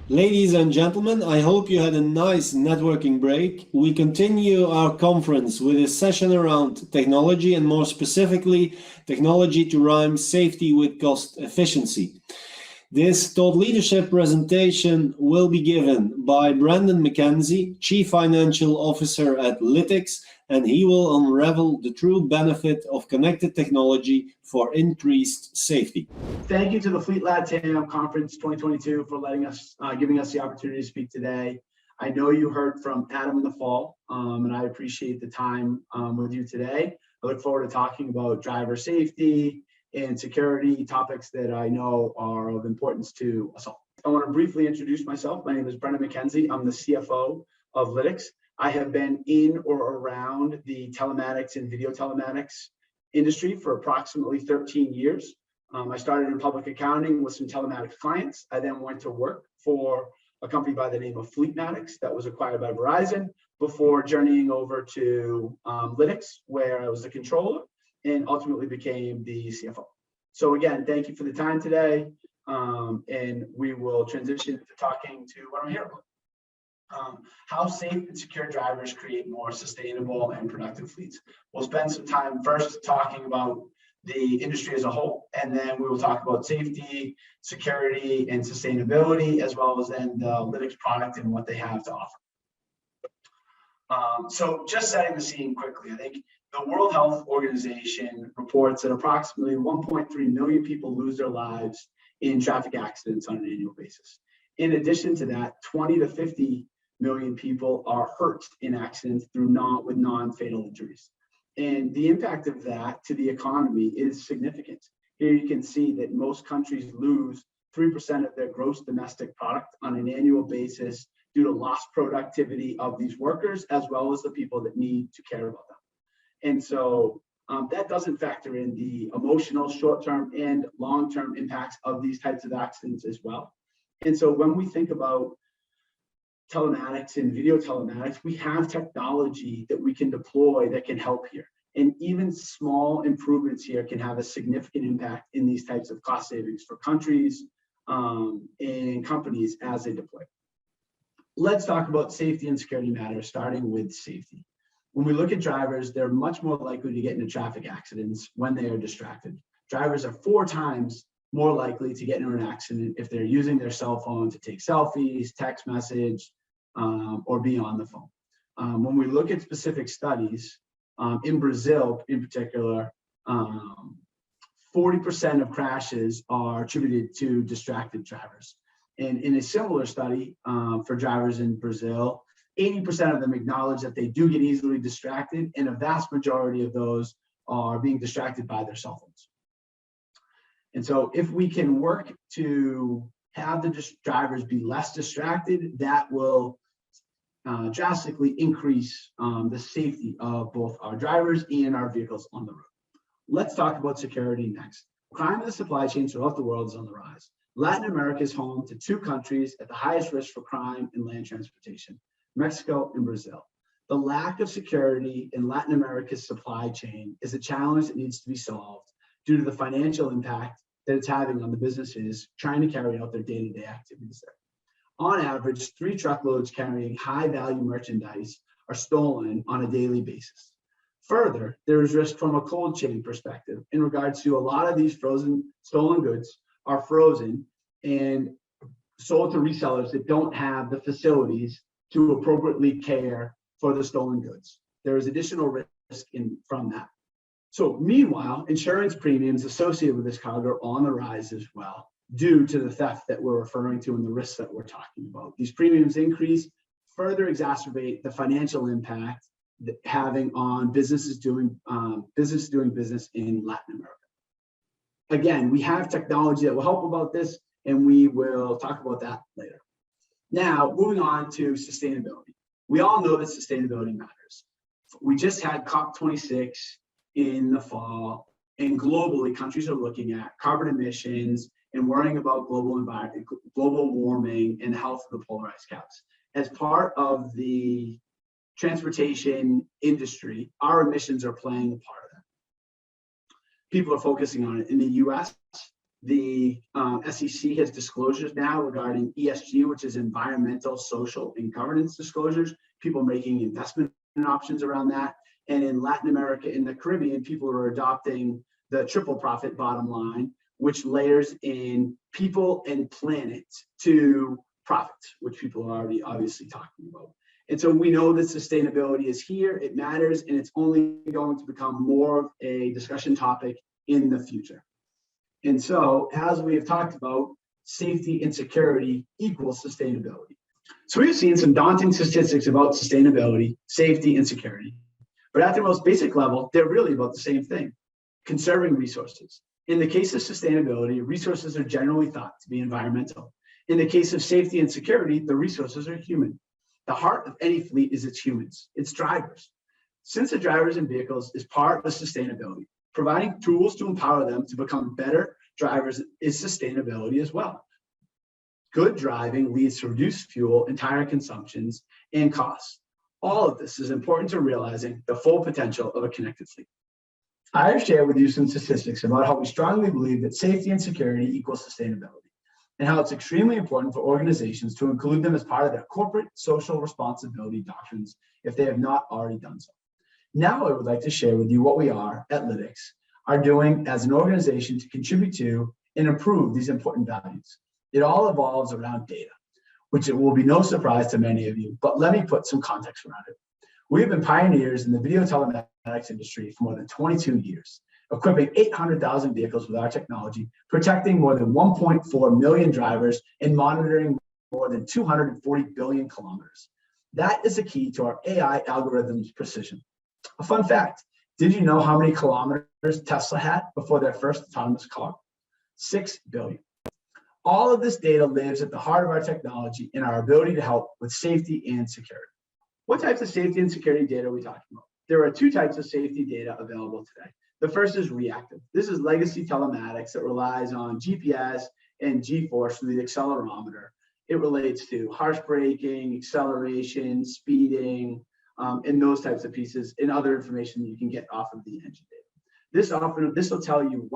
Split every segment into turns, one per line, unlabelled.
Ladies and gentlemen, I hope you had a nice networking break. We continue our conference with a session around technology and more specifically, technology to rhyme safety with cost efficiency. This thought leadership presentation will be given by Brandon MacKenzie, Chief Financial Officer at Lytx, and he will unravel the true benefit of connected technology for increased safety.
Thank you to the Fleet LATAM Conference 2022 for giving us the opportunity to speak today. I know you heard from Adam in the fall, and I appreciate the time with you today. I look forward to talking about driver safety and security, topics that I know are of importance to us all. I want to briefly introduce myself. My name is Brandon MacKenzie. I'm the CFO of Lytx. I have been in or around the telematics and video telematics industry for approximately 13 years. I started in public accounting with some telematics clients. I then went to work for a company by the name of Fleetmatics that was acquired by Verizon before journeying over to Lytx, where I was the controller and ultimately became the CFO. So again, thank you for the time today. And we will transition to talking to what I'm here about. How safe and secure drivers create more sustainable and productive fleets. We'll spend some time first talking about the industry as a whole, and then we will talk about safety, security, and sustainability, as well as then the Lytx product and what they have to offer. So just setting the scene quickly, I think the World Health Organization reports that approximately 1.3 million people lose their lives in traffic accidents on an annual basis. In addition to that, 20 to 50 million people are hurt in accidents with non-fatal injuries. And the impact of that to the economy is significant. Here you can see that most countries lose 3% of their gross domestic product on an annual basis due to lost productivity of these workers, as well as the people that need to care about them. And so that doesn't factor in the emotional short-term and long-term impacts of these types of accidents as well. And so when we think about telematics and video telematics, we have technology that we can deploy that can help here. And even small improvements here can have a significant impact in these types of cost savings for countries and companies as they deploy. Let's talk about safety and security matters, starting with safety. When we look at drivers, they're much more likely to get into traffic accidents when they are distracted. Drivers are 4 times more likely to get into an accident if they're using their cell phone to take selfies, text message, or be on the phone. When we look at specific studies, in Brazil in particular, 40% of crashes are attributed to distracted drivers. And in a similar study for drivers in Brazil, 80% of them acknowledge that they do get easily distracted, and a vast majority of those are being distracted by their cell phones. And so if we can work to have the drivers be less distracted, that will drastically increase the safety of both our drivers and our vehicles on the road. Let's talk about security next. Crime in the supply chain throughout the world is on the rise. Latin America is home to 2 countries at the highest risk for crime in land transportation, Mexico and Brazil. The lack of security in Latin America's supply chain is a challenge that needs to be solved due to the financial impact that it's having on the businesses trying to carry out their day-to-day activities there. On average, 3 truckloads carrying high-value merchandise are stolen on a daily basis. Further, there is risk from a cold chain perspective in regards to a lot of these stolen goods are frozen and sold to resellers that don't have the facilities to appropriately care for the stolen goods. There is additional risk from that. So meanwhile, insurance premiums associated with this cargo are on the rise as well, due to the theft that we're referring to and the risks that we're talking about. These premiums increase, further exacerbate the financial impact that having on businesses doing business in Latin America. Again, we have technology that will help about this, and we will talk about that later. Now, moving on to sustainability. We all know that sustainability matters. We just had COP26 in the fall, and globally, countries are looking at carbon emissions and worrying about global warming and the health of the polar ice caps. As part of the transportation industry, our emissions are playing a part of that. People are focusing on it. In the US, The SEC has disclosures now regarding ESG, which is environmental, social, and governance disclosures, people making investment options around that. And in Latin America and the Caribbean, people are adopting the triple profit bottom line, which layers in people and planet to profits, which people are already obviously talking about. And so we know that sustainability is here, it matters, and it's only going to become more of a discussion topic in the future. And so, as we have talked about, safety and security equals sustainability. So we've seen some daunting statistics about sustainability, safety, and security. But at their most basic level, they're really about the same thing: conserving resources. In the case of sustainability, resources are generally thought to be environmental. In the case of safety and security, the resources are human. The heart of any fleet is its humans, its drivers. Since the drivers and vehicles is part of sustainability, providing tools to empower them to become better drivers is sustainability as well. Good driving leads to reduced fuel and tire consumptions and costs. All of this is important to realizing the full potential of a connected fleet. I have shared with you some statistics about how we strongly believe that safety and security equals sustainability, and how it's extremely important for organizations to include them as part of their corporate social responsibility doctrines if they have not already done so. Now I would like to share with you what we are at Lytx are doing as an organization to contribute to and improve these important values. It all evolves around data, which it will be no surprise to many of you, but let me put some context around it. We have been pioneers in the video telematics industry for more than 22 years, equipping 800,000 vehicles with our technology, protecting more than 1.4 million drivers, and monitoring more than 240 billion kilometers. That is the key to our AI algorithms' precision. A fun fact: did you know how many kilometers Tesla had before their first autonomous car? 6 billion. All of this data lives at the heart of our technology and our ability to help with safety and security. What types of safety and security data are we talking about? There are two types of safety data available today. The first is reactive. This is legacy telematics that relies on GPS and G-force through the accelerometer. It relates to harsh braking, acceleration, speeding, and those types of pieces, and other information that you can get off of the engine data. This will tell you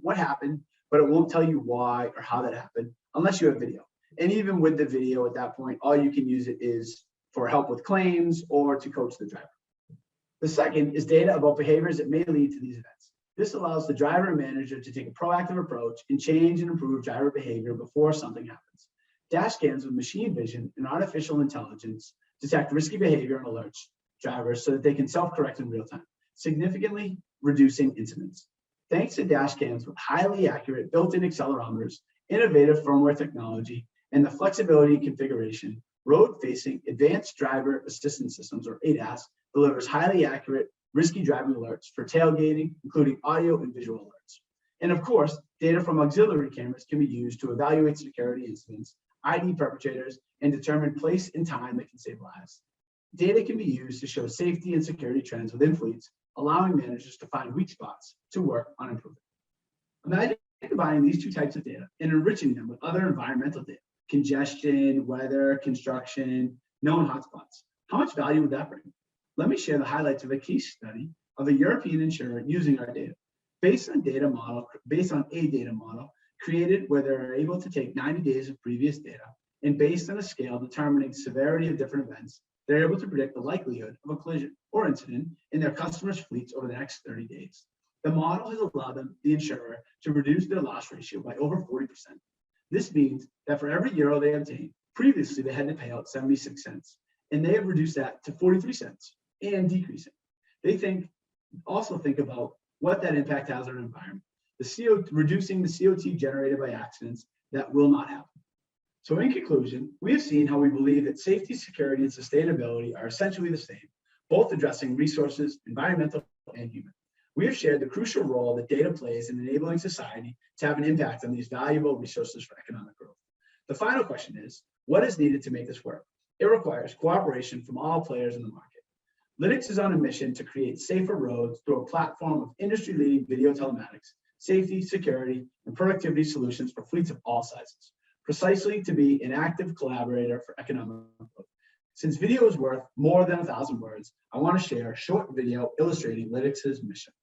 what happened, but it won't tell you why or how that happened unless you have video. And even with the video at that point, all you can use it is for help with claims or to coach the driver. The second is data about behaviors that may lead to these events. This allows the driver and manager to take a proactive approach and change and improve driver behavior before something happens. Dash cams with machine vision and artificial intelligence detect risky behavior and alerts drivers so that they can self-correct in real time, significantly reducing incidents. Thanks to dash cams with highly accurate built-in accelerometers, innovative firmware technology, and the flexibility and configuration, road-facing advanced driver assistance systems, or ADAS, delivers highly accurate, risky driving alerts for tailgating, including audio and visual alerts. And of course, data from auxiliary cameras can be used to evaluate security incidents, ID perpetrators, and determine place and time that can save lives. Data can be used to show safety and security trends within fleets, allowing managers to find weak spots to work on improving. Imagine combining these two types of data and enriching them with other environmental data: congestion, weather, construction, known hotspots. How much value would that bring? Let me share the highlights of a case study of a European insurer using our data. Based on a data model created where they're able to take 90 days of previous data, and based on a scale determining severity of different events, they're able to predict the likelihood of a collision or incident in their customers' fleets over the next 30 days. The model has allowed the insurer to reduce their loss ratio by over 40%. This means that for every euro they obtain, previously they had to pay out 76 cents, and they have reduced that to 43 cents and decreasing. They also think about what that impact has on our environment, reducing the CO2 generated by accidents that will not happen. So in conclusion, we have seen how we believe that safety, security, and sustainability are essentially the same, both addressing resources, environmental and human. We have shared the crucial role that data plays in enabling society to have an impact on these valuable resources for economic growth. The final question is, what is needed to make this work? It requires cooperation from all players in the market. Lytx is on a mission to create safer roads through a platform of industry-leading video telematics, safety, security, and productivity solutions for fleets of all sizes, precisely to be an active collaborator for economic growth. Since video is worth more than 1,000 words, I want to share a short video illustrating Lytx's mission.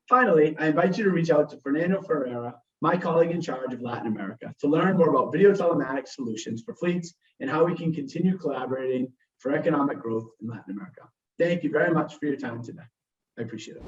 Finally, I invite you to reach out to Fernando Ferreira, my colleague in charge of Latin America, to learn more about video telematics solutions for fleets and how we can continue collaborating for economic growth in Latin America. Thank you very much for your time today. I appreciate it.